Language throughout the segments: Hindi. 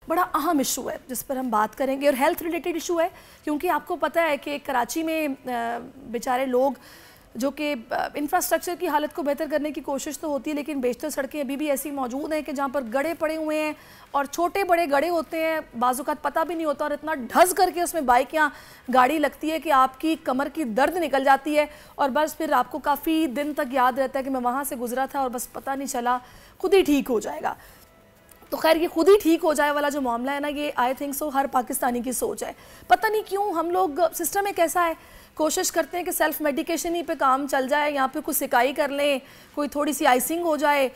बड़ा अहम इशू है जिस पर हम बात करेंगे, और हेल्थ रिलेटेड इशू है, क्योंकि आपको पता है कि कराची में बेचारे लोग जो कि इंफ्रास्ट्रक्चर की हालत को बेहतर करने की कोशिश तो होती है, लेकिन बेशतर सड़कें अभी भी ऐसी मौजूद हैं कि जहाँ पर गड्ढे पड़े हुए हैं, और छोटे बड़े गड्ढे होते हैं, बाज़-औक़ात पता भी नहीं होता, और इतना ढस करके उसमें बाइक या गाड़ी लगती है कि आपकी कमर की दर्द निकल जाती है, और बस फिर आपको काफ़ी दिन तक याद रहता है कि मैं वहाँ से गुजरा था और बस पता नहीं चला, खुद ही ठीक हो जाएगा। तो खैर ये खुद ही ठीक हो जाए वाला जो मामला है ना, ये आई थिंक सो हर पाकिस्तानी की सोच है। पता नहीं क्यों हम लोग, सिस्टम एक ऐसा है, कोशिश करते हैं कि सेल्फ मेडिकेशन ही पे काम चल जाए, यहाँ पे कुछ सिकाई कर लें, कोई थोड़ी सी आइसिंग हो जाए,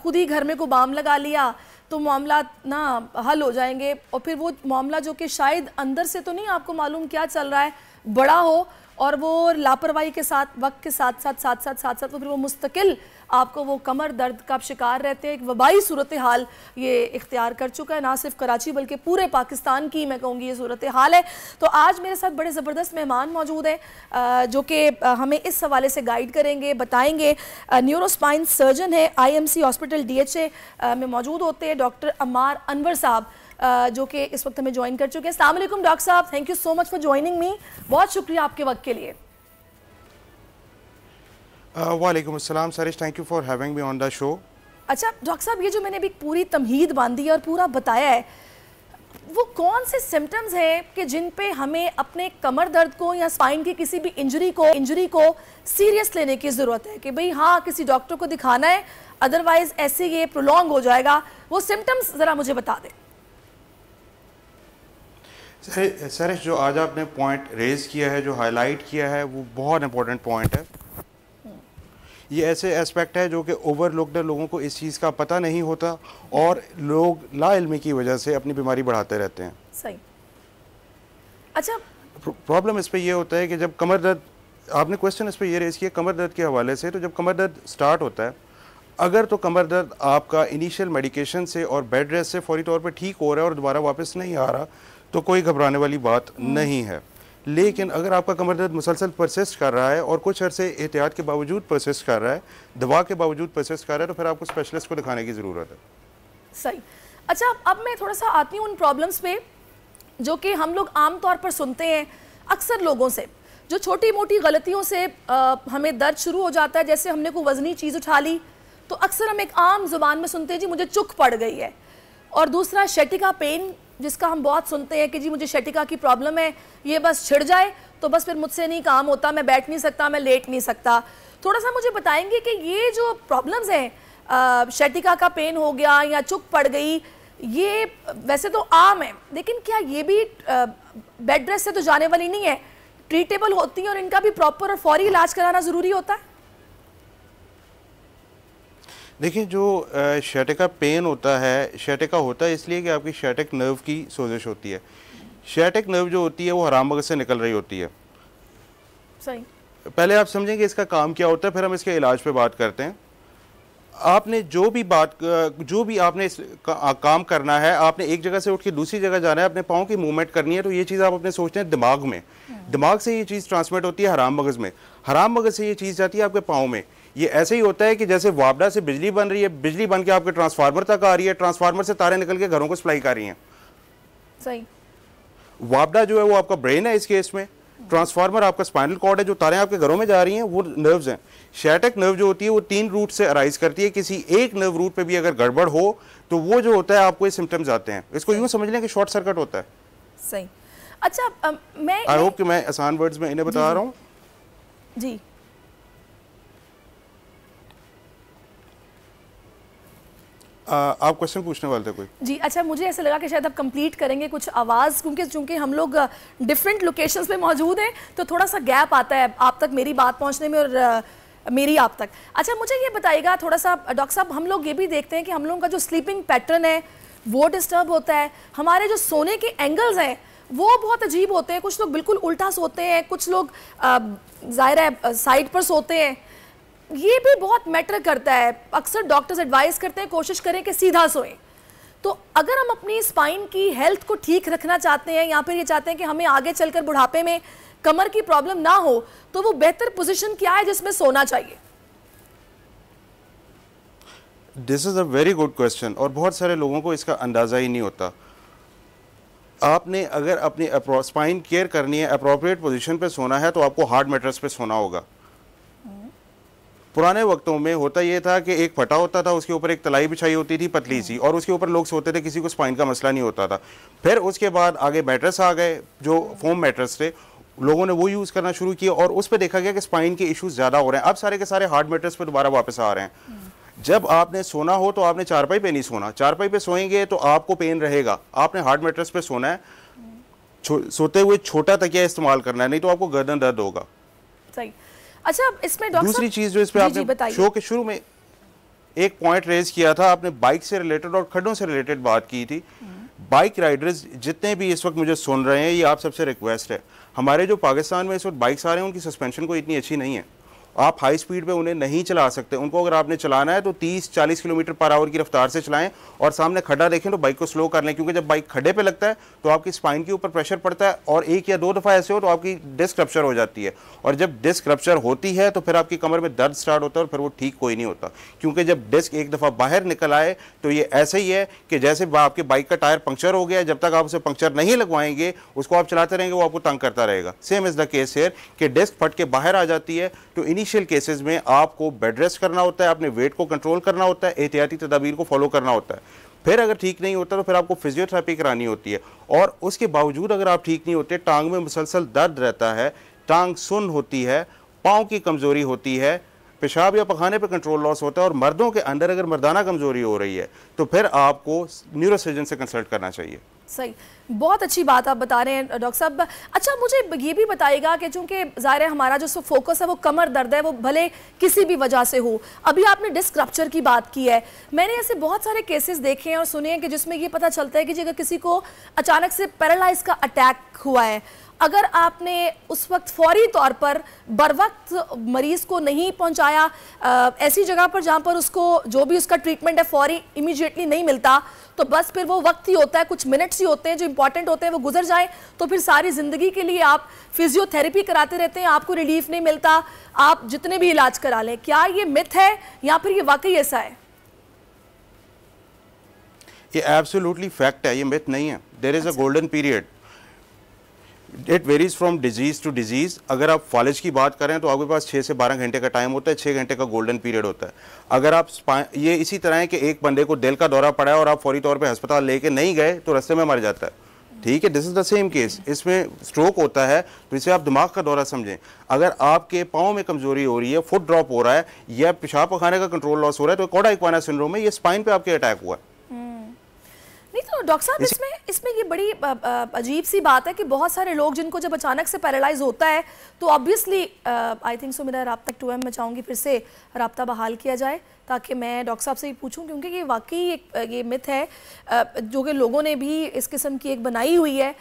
खुद ही घर में को बाम लगा लिया तो मामला ना हल हो जाएंगे, और फिर वो मामला जो कि शायद अंदर से तो नहीं आपको मालूम क्या चल रहा है, बड़ा हो, और वो लापरवाही के साथ वक्त के साथ साथ तो फिर वो मुस्तकिल आपको वो कमर दर्द का शिकार रहते हैं। एक वबाई सूरत हाल ये इख्तियार कर चुका है, ना सिर्फ कराची बल्कि पूरे पाकिस्तान की मैं कहूँगी ये सूरत हाल है। तो आज मेरे साथ बड़े ज़बरदस्त मेहमान मौजूद हैं जो कि हमें इस हवाले से गाइड करेंगे, बताएंगे। न्यूरोस्पाइन सर्जन है, IMC हॉस्पिटल DHA में मौजूद होते हैं डॉक्टर अम्मार अनवर साहब, जो कि इस वक्त हमें ज्वाइन कर चुके हैं। अस्सलाम वालेकुम डॉक्टर साहब, thank you so much for joining me, बहुत शुक्रिया आपके वक्त के लिए। वालेकुम अस्सलाम Sarish, thank you for having me on the show. अच्छा डॉक्टर साहब, ये जो मैंने अभी पूरी तमहीद बांधी है और पूरा बताया है, वो कौन से सिम्टम्स हैं कि जिन पे हमें अपने कमर दर्द को या स्पाइन की किसी भी इंजरी को सीरियस लेने की ज़रूरत है कि भाई हाँ किसी डॉक्टर को दिखाना है, अदरवाइज ऐसे ये प्रोलॉन्ग हो जाएगा। वो सिम्टम्स ज़रा मुझे बता दें। सरिश, जो आज आपने पॉइंट रेज किया है, जो हाईलाइट किया है, वो बहुत इंपॉर्टेंट पॉइंट है। ये ऐसे एस्पेक्ट है जो कि ओवरलुक्ड है, लोगों को इस चीज़ का पता नहीं होता और लोग लाइल्मी की वजह से अपनी बीमारी बढ़ाते रहते हैं। सही। अच्छा, प्रॉब्लम इस पे ये होता है कि जब कमर दर्द, आपने क्वेश्चन इस पे ये रेज किया कमर दर्द के हवाले से, तो जब कमर दर्द स्टार्ट होता है, अगर तो कमर दर्द आपका इनिशियल मेडिकेशन से और बेड रेस्ट से फौरी तौर पर ठीक हो रहा है और दोबारा वापस नहीं आ रहा, तो कोई घबराने वाली बात नहीं है। लेकिन अगर आपका कमर दर्द मुसलसल परसिस्ट कर रहा है और कुछ अरसे एहतियात के बावजूद परसिस्ट कर रहा है, दवा के बावजूद परसिस्ट कर रहा है, तो फिर आपको स्पेशलिस्ट को दिखाने की ज़रूरत है। सही। अच्छा, अब मैं थोड़ा सा आती हूँ उन प्रॉब्लम्स पे जो कि हम लोग आम तौर पर सुनते हैं अक्सर लोगों से, जो छोटी मोटी गलतियों से हमें दर्द शुरू हो जाता है। जैसे हमने कोई वज़नी चीज़ उठा ली तो अक्सर हम एक आम ज़ुबान में सुनते हैं जी मुझे चुक पड़ गई है, और दूसरा शैटिका पेन, जिसका हम बहुत सुनते हैं कि जी मुझे शैटिका की प्रॉब्लम है, ये बस छिड़ जाए तो बस फिर मुझसे नहीं काम होता, मैं बैठ नहीं सकता, मैं लेट नहीं सकता। थोड़ा सा मुझे बताएंगे कि ये जो प्रॉब्लम्स हैं, शैटिका का पेन हो गया या चुक पड़ गई, ये वैसे तो आम है, लेकिन क्या ये भी बेड रेस्ट से तो जाने वाली नहीं है, ट्रीटेबल होती हैं और इनका भी प्रॉपर और फौरी इलाज कराना ज़रूरी होता है? देखिए, जो शैटिका पेन होता है, शैटिका होता है इसलिए कि आपकी शैटिक नर्व की सोजिश होती है। शैटिक नर्व जो होती है वो हराम मगज से निकल रही होती है। सही। पहले आप समझेंगे इसका काम क्या होता है, फिर हम इसके इलाज पे बात करते हैं। आपने जो भी आपने काम करना है, आपने एक जगह से उठ के दूसरी जगह जाना है, अपने पाँव की मूवमेंट करनी है, तो ये चीज़ आप अपने सोचते हैं दिमाग में, दिमाग से ये चीज़ ट्रांसमिट होती है हराम मगज में, हराम मगज से ये चीज़ जाती है आपके पाँव में। ये ऐसे ही होता है कि जैसे वापडा से बिजली बन रही है, बिजली बन के आपके ट्रांसफार्मर तक आ रही है, ट्रांसफार्मर से तारें निकल के घरों को सप्लाई कर रही हैं। सही। वापडा जो है वो आपका ब्रेन है इस केस में, ट्रांसफार्मर आपका स्पाइनल कॉर्ड है, जो तारें आपके घरों में जा रही हैं वो नर्व्स हैं। शैटिक नर्व जो होती है वो 3 रूट से अराइज करती है, किसी एक नर्व रूट पे भी अगर गड़बड़ हो तो वो जो होता है आपको ये सिम्टम्स आते हैं। इसको यूं समझ लें कि शॉर्ट सर्किट होता है। सही। अच्छा, मैं आई होप कि मैं आसान वर्ड्स में इन्हें बता रहा हूँ। जी, आप क्वेश्चन पूछने वाले थे कोई? जी। अच्छा, मुझे ऐसा लगा कि शायद आप कंप्लीट करेंगे कुछ आवाज़, क्योंकि चूंकि हम लोग डिफरेंट लोकेशंस पे मौजूद हैं तो थोड़ा सा गैप आता है आप तक मेरी बात पहुंचने में और मेरी आप तक। अच्छा, मुझे ये बताइएगा थोड़ा सा डॉक्टर साहब, हम लोग ये भी देखते हैं कि हम लोगों का जो स्लीपिंग पैटर्न है वो डिस्टर्ब होता है, हमारे जो सोने के एंगल्स हैं वो बहुत अजीब होते हैं, कुछ लोग बिल्कुल उल्टा सोते हैं, कुछ लोग ज़ाहिर है साइड पर सोते हैं, ये भी बहुत मैटर करता है। अक्सर डॉक्टर्स एडवाइस करते हैं कोशिश करें कि सीधा सोएं। तो अगर हम अपनी स्पाइन की हेल्थ को ठीक रखना चाहते हैं या फिर ये चाहते हैं कि हमें आगे चलकर बुढ़ापे में कमर की प्रॉब्लम ना हो, तो वो बेहतर पोजीशन क्या है जिसमें सोना चाहिए? This is a very good question और बहुत सारे लोगों को इसका अंदाज़ा ही नहीं होता। आपने अगर अपनी स्पाइन केयर करनी है, अप्रोप्रिएट पोजीशन पे सोना है, तो आपको हार्ड मैट्रेस पे सोना होगा। पुराने वक्तों में होता ये था कि एक फटा होता था, उसके ऊपर एक तलाई बिछाई होती थी पतली सी, और उसके ऊपर लोग सोते थे, किसी को स्पाइन का मसला नहीं होता था। फिर उसके बाद आगे मैट्रेस आ गए जो फोम मैट्रेस थे, लोगों ने वो यूज़ करना शुरू किया और उस पर देखा गया कि स्पाइन के इश्यूज ज़्यादा हो रहे हैं। अब सारे के सारे हार्ड मैट्रेस पे दोबारा वापस आ रहे हैं। जब आपने सोना हो तो आपने चारपाई पे नहीं सोना, चारपाई पे सोएंगे तो आपको पेन रहेगा, आपने हार्ड मैट्रेस पे सोना है, सोते हुए छोटा तकिया इस्तेमाल करना है, नहीं तो आपको गर्दन दर्द होगा। सही। अच्छा, इसमें डॉक्टर दूसरी चीज जो इस पे आपने शो के शुरू में एक पॉइंट रेज किया था, आपने बाइक से रिलेटेड और खड्डों से रिलेटेड बात की थी। बाइक राइडर्स जितने भी इस वक्त मुझे सुन रहे हैं, ये आप सबसे रिक्वेस्ट है, हमारे जो पाकिस्तान में इस वक्त बाइक्स आ रहे हैं उनकी सस्पेंशन कोई इतनी अच्छी नहीं है, आप हाई स्पीड पे उन्हें नहीं चला सकते। उनको अगर आपने चलाना है तो 30-40 किलोमीटर पर आवर की रफ्तार से चलाएं, और सामने खड्डा देखें तो बाइक को स्लो कर लें, क्योंकि जब बाइक खड्डे पे लगता है तो आपकी स्पाइन के ऊपर प्रेशर पड़ता है, और एक या दो दफ़ा ऐसे हो तो आपकी डिस्क रप्चर हो जाती है, और जब डिस्क रप्चर होती है तो फिर आपकी कमर में दर्द स्टार्ट होता है, और फिर वो ठीक कोई नहीं होता। क्योंकि जब डिस्क एक दफ़ा बाहर निकल आए तो ये ऐसे ही है कि जैसे आपके बाइक का टायर पंक्चर हो गया, जब तक आप उसे पंक्चर नहीं लगवाएंगे, उसको आप चलाते रहेंगे, वो आपको तंग करता रहेगा। Same is the case here कि डिस्क फट के बाहर आ जाती है, तो इनिशियल केसेस में आपको बेड रेस्ट करना होता है, अपने वेट को कंट्रोल करना होता है, एहतियाती तदाबीर को फॉलो करना होता है। फिर अगर ठीक नहीं होता तो फिर आपको फिजियोथेरेपी करानी होती है, और उसके बावजूद अगर आप ठीक नहीं होते, टांग में मुसलसल दर्द रहता है, टांग सुन्न होती है, पाँव की कमज़ोरी होती है, पेशाब या पखाने पर कंट्रोल लॉस होता है, और मर्दों के अंदर अगर मर्दाना कमज़ोरी हो रही है तो फिर आपको न्यूरोसर्जन से कंसल्ट करना चाहिए। सही, बहुत अच्छी बात आप बता रहे हैं डॉक्टर साहब। अच्छा, मुझे ये भी बताइएगा कि चूंकि ज़ाहिर है हमारा जो फोकस है वो कमर दर्द है, वो भले किसी भी वजह से हो। अभी आपने डिस्क रप्चर की बात की है, मैंने ऐसे बहुत सारे केसेस देखे हैं और सुने हैं कि जिसमें ये पता चलता है कि अगर किसी को अचानक से पैरालाइज का अटैक हुआ है, अगर आपने उस वक्त फौरी तौर पर बर वक्त मरीज़ को नहीं पहुंचाया ऐसी जगह पर जहां पर उसको जो भी उसका ट्रीटमेंट है फौरी इमीडिएटली नहीं मिलता, तो बस फिर वो वक्त ही होता है, कुछ मिनट्स ही होते हैं जो इंपॉर्टेंट होते हैं, वो गुजर जाएं तो फिर सारी ज़िंदगी के लिए आप फिजियोथेरेपी कराते रहते हैं, आपको रिलीफ नहीं मिलता, आप जितने भी इलाज करा लें। क्या ये मिथ है या फिर ये वाकई ऐसा है? ये एब्सोल्युटली फैक्ट है, ये मिथ नहीं है। There is a golden period, it varies from disease to disease. अगर आप फालिज की बात करें तो आपके पास 6 से 12 घंटे का टाइम होता है, 6 घंटे का गोल्डन पीरियड होता है। अगर आप ये इसी तरह है कि एक बंदे को दिल का दौरा पड़ा है और आप फौरी तौर पे अस्पताल लेके नहीं गए तो रास्ते में मर जाता है, ठीक है, this is the same case. इसमें स्ट्रोक होता है तो इसे आप दिमाग का दौरा समझें। अगर आपके पाँव में कमजोरी हो रही है, फुट ड्रॉप हो रहा है, या पेशाब पखाने का कंट्रोल लॉस हो रहा है, तो कोडा इक्वाना सिंड्रोम है, ये स्पाइन पे आपके अटैक हुआ है। नहीं तो डॉक्टर साहब इसमें ये बड़ी अजीब सी बात है कि बहुत सारे लोग जिनको जब अचानक से पैरालाइज होता है तो ऑब्वियसली आई थिंक सो मेरा राब्ता 2M में चाहूँगी फिर से राब्ता बहाल किया जाए ताकि मैं डॉक्टर साहब से ही पूछूं, क्योंकि ये वाकई ये मिथ है जो कि लोगों ने भी इस किस्म की एक बनाई हुई है।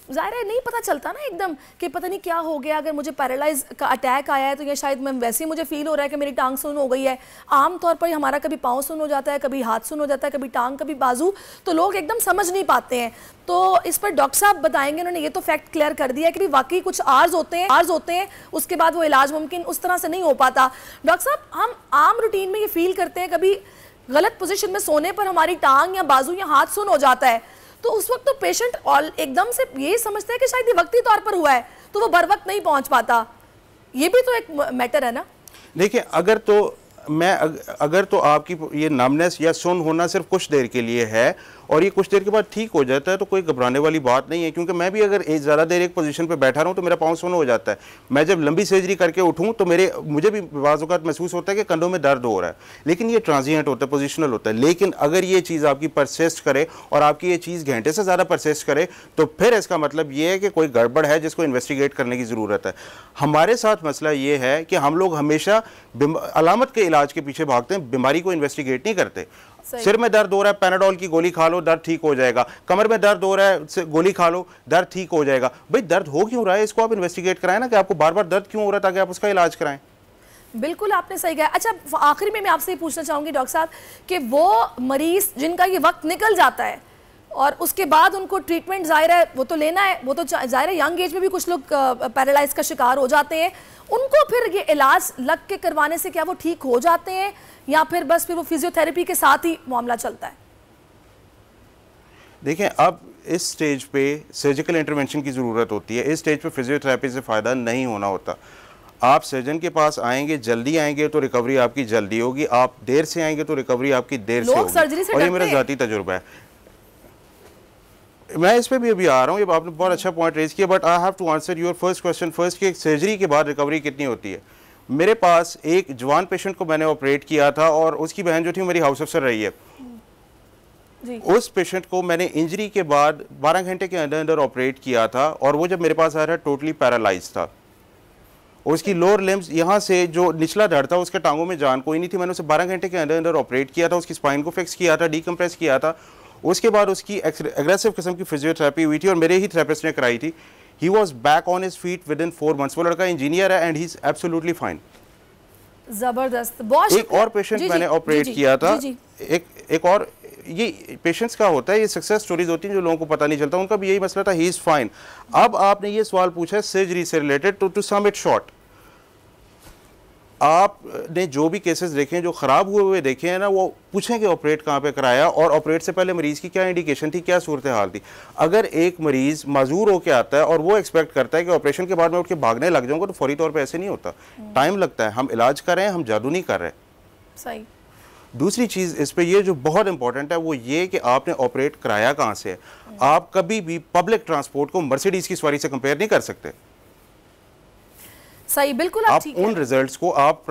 ज़ाहिर है नहीं पता चलता ना एकदम कि पता नहीं क्या हो गया, अगर मुझे पैरालाइज का अटैक आया है तो ये शायद मैं वैसे ही मुझे फील हो रहा है कि मेरी टांग सुन्न हो गई है। आम तौर पर हमारा कभी पाँव सुन्न हो जाता है, कभी हाथ सुन्न हो जाता है, कभी टांग, कभी बाजू, तो लोग एकदम समझ नहीं पाते हैं। तो इस पर डॉक्टर साहब बताएंगे, उन्होंने ये तो फैक्ट क्लियर कर दिया कि वाकई कुछ आर्ज होते हैं, उसके बाद वो इलाज मुमकिन उस तरह से नहीं हो पाता। डॉक्टर साहब, हम आम रूटीन में ये फील करते हैं कभी गलत पोजीशन में सोने पर हमारी टांग या बाजू या हाथ सुन्न हो जाता है, तो उस वक्त तो पेशेंट एकदम से यही समझता है कि शायद ये वक्ती तौर पर हुआ है, तो वो बर वक्त नहीं पहुंच पाता। ये भी तो एक मैटर है ना। देखिए, अगर तो आपकी ये नमनेस या सुन्न होना सिर्फ कुछ देर के लिए है और ये कुछ देर के बाद ठीक हो जाता है तो कोई घबराने वाली बात नहीं है, क्योंकि मैं भी अगर ज़्यादा देर एक पोजीशन पे बैठा रहूँ तो मेरा पाँव सुन्न हो जाता है। मैं जब लंबी सर्जरी करके उठूँ तो मुझे भी बाज़ औक़ात महसूस होता है कि कंधों में दर्द हो रहा है, लेकिन ये ट्रांजिएंट होता है, पोजिशनल होता है। लेकिन अगर ये चीज़ आपकी परसिस्ट करे और आपकी ये चीज़ घंटे से ज़्यादा परसिस्ट करे तो फिर इसका मतलब ये है कि कोई गड़बड़ है जिसको इन्वेस्टिगेट करने की ज़रूरत है। हमारे साथ मसला ये है कि हम लोग हमेशा अलामत के इलाज के पीछे भागते हैं, बीमारी को इन्वेस्टिगेट नहीं करते। सिर में दर्द हो रहा है, पैनाडोल की गोली खा लो, दर्द ठीक हो जाएगा। कमर में दर्द हो रहा है, गोली खा लो, दर्द ठीक हो जाएगा। भाई दर्द हो क्यों रहा है, इसको आप इन्वेस्टिगेट कराएं ना, कि आपको बार बार दर्द क्यों हो रहा है, ताकि आप उसका इलाज कराएं। बिल्कुल आपने सही कहा। अच्छा, आखिरी में मैं आपसे ये पूछना चाहूंगी डॉक्टर साहब कि वो मरीज जिनका ये वक्त निकल जाता है और उसके बाद उनको ट्रीटमेंट ज़ाहिर है वो तो लेना है, वो तो ज़ाहिर है यंग एज में भी कुछ लोग पैरालाइज का शिकार हो जाते हैं, उनको फिर ये इलाज लग के करवाने से क्या वो ठीक हो जाते हैं या फिर बस फिर वो फिजियोथेरेपी के साथ ही मामला चलता है? देखें, अब इस स्टेज पे सर्जिकल इंटरवेंशन की ज़रूरत होती है। इस स्टेज पे फिजियोथेरेपी से फ़ायदा नहीं होना होता। आप सर्जन के पास आएंगे, जल्दी आएंगे तो रिकवरी आपकी जल्दी होगी, आप देर से आएंगे तो रिकवरी आपकी देर से होगी। और ये मेरा ज़ाती तजुर्बा है, मैं इस पे भी अभी आ रहा हूँ। ये आपने बहुत अच्छा पॉइंट रेज किया, but I have to answer your first question first कि सर्जरी के बाद रिकवरी कितनी होती है। मेरे पास एक जवान पेशेंट को मैंने ऑपरेट किया था और उसकी बहन जो थी मेरी हाउस अफसर रही है जी। उस पेशेंट को मैंने इंजरी के बाद 12 घंटे के अंदर अंदर ऑपरेट किया था और वो जब मेरे पास आया था टोटली पैरालाइज था। उसकी लोअर लिम्स यहाँ से जो निचला धड़ था उसके टांगों में जान कोई नहीं थी। मैंने उसे 12 घंटे के अंदर अंदर ऑपरेट किया था, उसकी स्पाइन को फिक्स किया था, डीकम्प्रेस किया था। उसके बाद उसकी एग्रेसिव किस्म की फिजियोथेरेपी हुई थी और मेरे ही थेरेपिस्ट ने कराई थी। He was back on his feet with in 4 months। वो लड़का इंजीनियर है and he is absolutely fine. जबरदस्त। बहुत एक और पेशेंट मैंने ऑपरेट किया था। एक और ये पेशेंट्स का होता है, ये सक्सेस स्टोरीज होती हैं जो लोगों को पता नहीं चलता। उनका भी यही मसला था, ही इज फाइन। अब आपने ये सवाल पूछा है सर्जरी से related, to sum it short, आपने जो भी केसेस देखे हैं जो ख़राब हुए देखे हैं ना, वो पूछें कि ऑपरेट कहाँ पे कराया और ऑपरेट से पहले मरीज़ की क्या इंडिकेशन थी, क्या सूरत हाल थी। अगर एक मरीज़ माजूर होकर आता है और वो एक्सपेक्ट करता है कि ऑपरेशन के बाद में उठ के भागने लग जाऊंगा, तो फौरी तौर पे ऐसे नहीं होता, टाइम लगता है। हम इलाज कर रहे हैं, हम जादू नहीं कर रहे। सही। दूसरी चीज़ इस पे ये जो बहुत इंपॉर्टेंट है वो ये कि आपने ऑपरेट कराया कहाँ से है। आप कभी भी पब्लिक ट्रांसपोर्ट को मर्सिडीज़ की सवारी से कंपेयर नहीं कर सकते। सही, बिल्कुल आप उन रिजल्ट्स को आप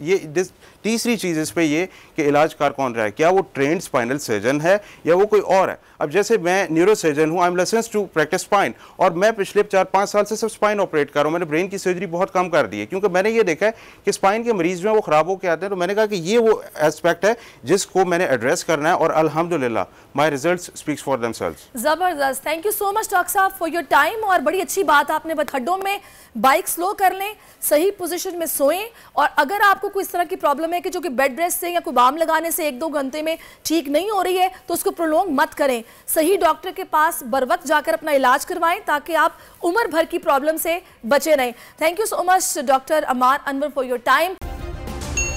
ये तीसरी चीज इस पे ये कि इलाजकार कौन रहा है, क्या वो ट्रेंड स्पाइनल सर्जन है या वो कोई और है। अब जैसे मैं न्यूरो सर्जन हूँ, I am licensed to practise spine, और मैं पिछले 4-5 साल से सिर्फ स्पाइन ऑपरेट कर रहा हूँ। मैंने ब्रेन की सर्जरी बहुत कम कर दी है क्योंकि मैंने ये देखा है कि स्पाइन के मरीज जो है वो खराब होकर आते हैं। तो मैंने कहा कि ये वो एस्पेक्ट है जिसको मैंने एड्रेस करना है और अल्हम्दुलिल्लाह my results speaks for themselves. जबरदस्त, thank you so much doctor साहब फॉर योर टाइम। और बड़ी अच्छी बात आपने खड्डों में बाइक स्लो कर लें, सही पोजीशन में सोएं, और अगर आपको कोई इस तरह की प्रॉब्लम है कि जो कि बेड रेस्ट से या कोई बाम लगाने से 1-2 घंटे में ठीक नहीं हो रही है तो उसको प्रोलॉन्ग मत करें। सही डॉक्टर के पास बर वक्त जाकर अपना इलाज करवाएं ताकि आप उम्र भर की प्रॉब्लम से बचे रहें। Thank you so much doctor Amar Anwar for your time.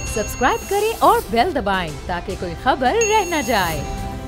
Subscribe करें और बेल दबाएं ताकि कोई खबर रह न जाए।